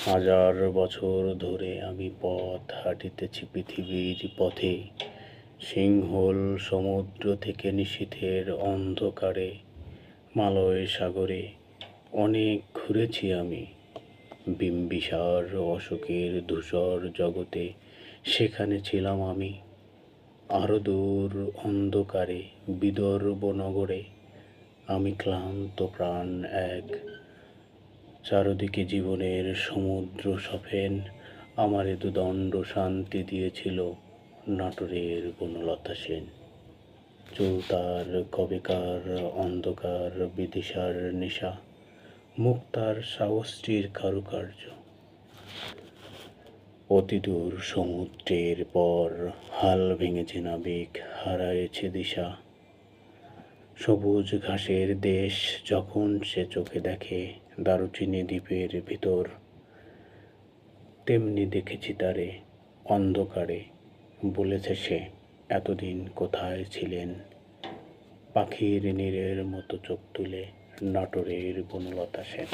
হাজার বছর ধরে আমি পথ হাঁটিতেছি পৃথিবীর পথে, সিংহল সমুদ্র থেকে নিশীথের অন্ধকারে, মালয় সাগরে অনেক ঘুরেছি আমি। বিম্বিসার অশোকের ধূসর জগতে সেখানে ছিলাম আমি। আরো দূর অন্ধকারে বিদর্ভ নগরে আমি ক্লান্ত প্রাণ এক। চারদিকে জীবনের সমুদ্র সফেন আমারে দুদণ্ড শান্তি দিয়েছিল নাটোরের বনলতা সেন। চৌতার কবেকার অন্ধকার বিদিশার নেশা, মুক্তার সাহসটির কারুকার্য। অতিদূর সমুদ্রের পর হাল ভেঙেছে নাবিক, হারায়েছে দিশা। সবুজ ঘাসের দেশ যখন সে চোখে দেখে দারুচিনি দ্বীপের ভিতর, তেমনি দেখেছি তারে অন্ধকারে। বলেছে সে, এতদিন কোথায় ছিলেন? পাখির নীড়ের মতো চোখ তুলে নাটোরের বনলতা সেন।